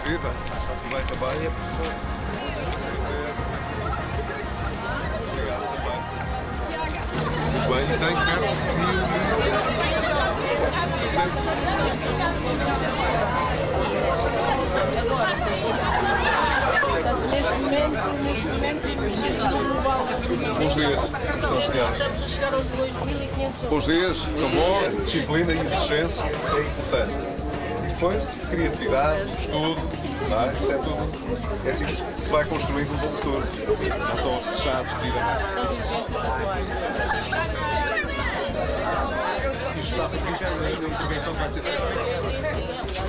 Viva! Está tudo bem também? Obrigado também. Muito bem, e tem Portanto, neste momento temos sido no global. Bons dias, Estamos a chegar aos 2.500. bons dias, está bom? Disciplina e exigência é importante. Depois, criatividade, estudo, não é? Isso é tudo. É assim que se vai construindo um bom futuro. Não estão fechados devidamente. As exigências atuais. Isto está previsto na intervenção que vai ser feita.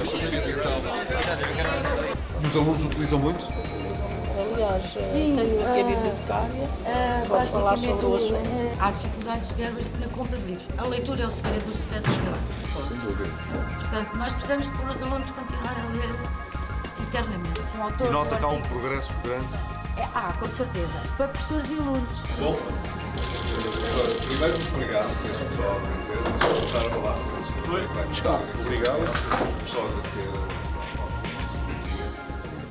A substituição. E os alunos utilizam muito? Aliás, tenho aqui a bibliotecária. Podes falar sobre o assunto. Há dificuldades de verbas na compra de livros. A leitura é o segredo do sucesso escolar. Sem dúvida. Portanto, nós precisamos de pôr os alunos continuar a ler eternamente. São autores E nota do que há um artigo. progresso grande. Com certeza. Para professores e alunos. Bom, primeiro muito obrigado, deixa-me só agradecer, só estar a falar com isso. Está, obrigado. Só agradecer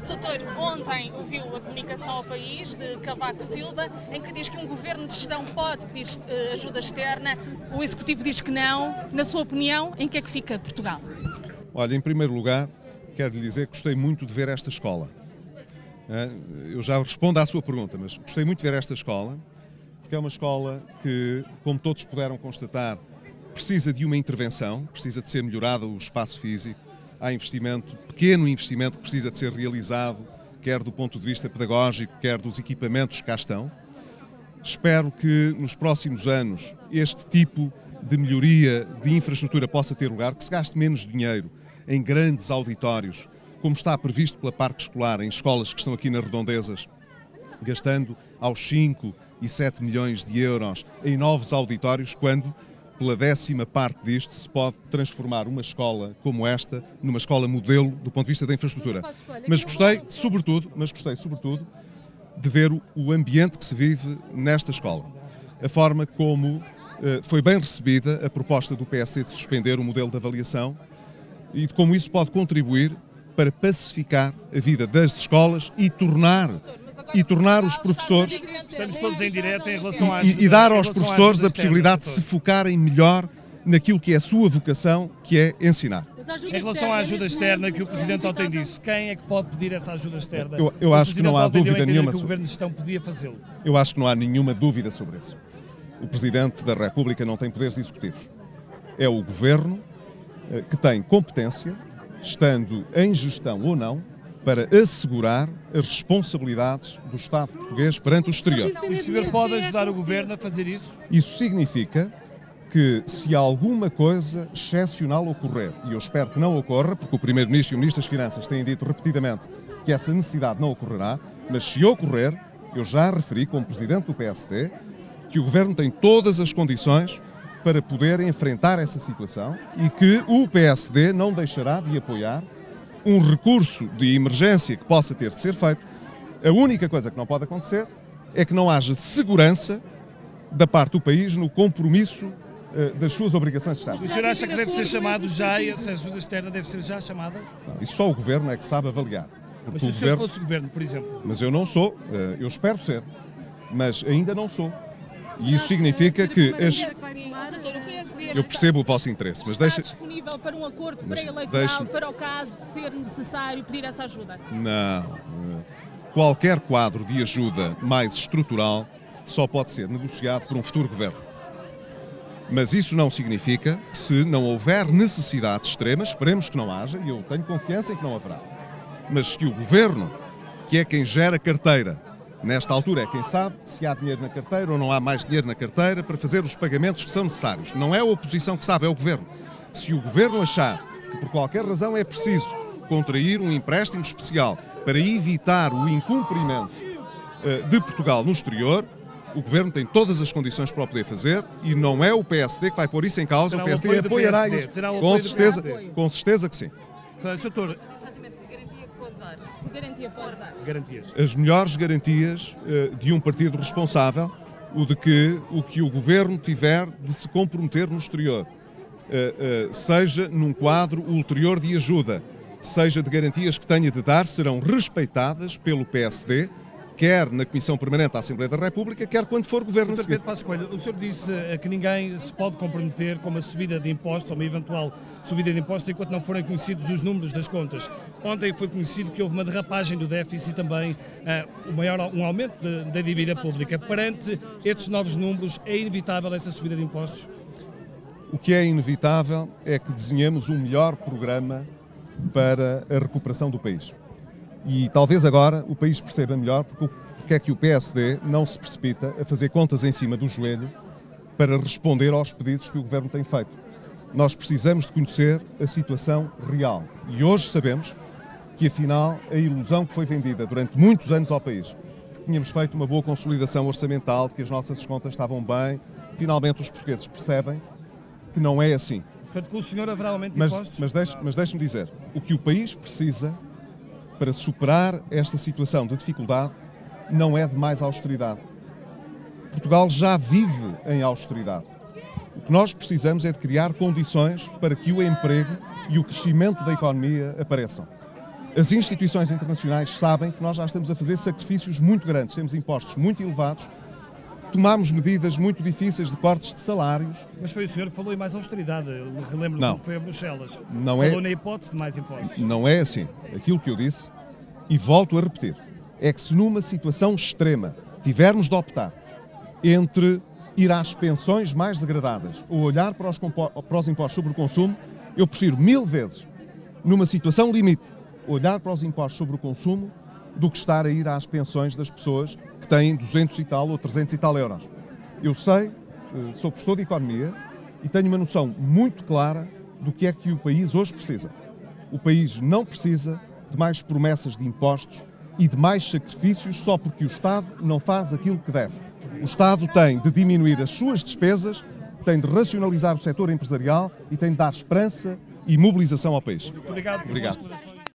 Doutor, ontem ouviu a comunicação ao país de Cavaco Silva, em que diz que um governo de gestão pode pedir ajuda externa, o Executivo diz que não. Na sua opinião, em que é que fica Portugal? Olha, em primeiro lugar, quero lhe dizer que gostei muito de ver esta escola. Eu já respondo à sua pergunta, mas gostei muito de ver esta escola, porque é uma escola que, como todos puderam constatar, precisa de uma intervenção, precisa de ser melhorado o espaço físico. Há investimento, pequeno investimento que precisa de ser realizado, quer do ponto de vista pedagógico, quer dos equipamentos que cá estão. Espero que nos próximos anos este tipo de melhoria de infraestrutura possa ter lugar, que se gaste menos dinheiro em grandes auditórios, como está previsto pela Parque Escolar, em escolas que estão aqui nas redondezas, gastando aos 5 e 7 milhões de euros em novos auditórios, quando, pela 10ª parte disto, se pode transformar uma escola como esta numa escola modelo do ponto de vista da infraestrutura. Mas gostei, sobretudo, de ver o ambiente que se vive nesta escola. A forma como foi bem recebida a proposta do PSD de suspender o modelo de avaliação e de como isso pode contribuir para pacificar a vida das escolas e tornar os professores Estamos todos em direto em relação à e dar aos professores a possibilidade de se focarem melhor naquilo que é a sua vocação, que é ensinar. Em relação à ajuda externa que o Presidente ontem disse, quem é que pode pedir essa ajuda externa? Eu acho que não há dúvida nenhuma. Que o Governo de Gestão podia fazê-lo. Eu acho que não há nenhuma dúvida sobre isso. O Presidente da República não tem poderes executivos. É o Governo que tem competência, estando em gestão ou não, para assegurar as responsabilidades do Estado português perante o exterior. O senhor pode ajudar o Governo a fazer isso? Isso significa que, se alguma coisa excepcional ocorrer, e eu espero que não ocorra, porque o Primeiro-Ministro e o Ministro das Finanças têm dito repetidamente que essa necessidade não ocorrerá, mas se ocorrer, eu já referi como Presidente do PSD que o Governo tem todas as condições para poder enfrentar essa situação e que o PSD não deixará de apoiar um recurso de emergência que possa ter de ser feito. A única coisa que não pode acontecer é que não haja segurança da parte do país no compromisso das suas obrigações de Estado. O senhor acha que deve ser chamado já e essa ajuda externa deve ser já chamada? Não, isso só o Governo é que sabe avaliar. Mas se o senhor fosse o Governo, por exemplo? Mas eu não sou, eu espero ser, mas ainda não sou. E isso significa que eu percebo o vosso interesse, mas Está disponível para um acordo pré-eleitoral para o caso de ser necessário pedir essa ajuda? Não. Qualquer quadro de ajuda mais estrutural só pode ser negociado por um futuro governo. Mas isso não significa que, se não houver necessidades extremas, esperemos que não haja, e eu tenho confiança em que não haverá, mas que o governo, que é quem gera carteira, nesta altura é quem sabe se há dinheiro na carteira ou não há mais dinheiro na carteira para fazer os pagamentos que são necessários. Não é a oposição que sabe, é o Governo. Se o Governo achar que por qualquer razão é preciso contrair um empréstimo especial para evitar o incumprimento de Portugal no exterior, o Governo tem todas as condições para o poder fazer e não é o PSD que vai pôr isso em causa. O PSD apoiará isso. Com certeza que sim. Doutor, Que garantia pode dar? garantias. As melhores garantias de um partido responsável, o que o Governo tiver de se comprometer no exterior, seja num quadro ulterior de ajuda, seja de garantias que tenha de dar, serão respeitadas pelo PSD, quer na Comissão Permanente da Assembleia da República, quer quando for Governo a Dr. seguir. Pedro Passos Coelho, o senhor disse que ninguém se pode comprometer com uma subida de impostos, ou uma eventual subida de impostos, enquanto não forem conhecidos os números das contas. Ontem foi conhecido que houve uma derrapagem do déficit e também um aumento da dívida pública. Perante estes novos números, é inevitável essa subida de impostos? O que é inevitável é que desenhemos um melhor programa para a recuperação do país. E talvez agora o país perceba melhor porque é que o PSD não se precipita a fazer contas em cima do joelho para responder aos pedidos que o Governo tem feito. Nós precisamos de conhecer a situação real. E hoje sabemos que, afinal, a ilusão que foi vendida durante muitos anos ao país, de que tínhamos feito uma boa consolidação orçamental, de que as nossas contas estavam bem, finalmente os portugueses percebem que não é assim. Portanto, com o senhor haverá aumento de impostos? Mas deixe-me dizer, o que o país precisa para superar esta situação de dificuldade não é de mais austeridade. Portugal já vive em austeridade. O que nós precisamos é de criar condições para que o emprego e o crescimento da economia apareçam. As instituições internacionais sabem que nós já estamos a fazer sacrifícios muito grandes, temos impostos muito elevados, tomámos medidas muito difíceis de cortes de salários. Mas foi o senhor que falou em mais austeridade. Eu relembro quando foi a Bruxelas. Falou na hipótese de mais impostos. Não é assim. Aquilo que eu disse, e volto a repetir, é que se numa situação extrema tivermos de optar entre ir às pensões mais degradadas ou olhar para os impostos sobre o consumo, eu prefiro 1000 vezes, numa situação limite, olhar para os impostos sobre o consumo do que estar a ir às pensões das pessoas que têm 200 e tal ou 300 e tal euros. Eu sei, sou professor de Economia e tenho uma noção muito clara do que é que o país hoje precisa. O país não precisa de mais promessas de impostos e de mais sacrifícios só porque o Estado não faz aquilo que deve. O Estado tem de diminuir as suas despesas, tem de racionalizar o setor empresarial e tem de dar esperança e mobilização ao país. Obrigado.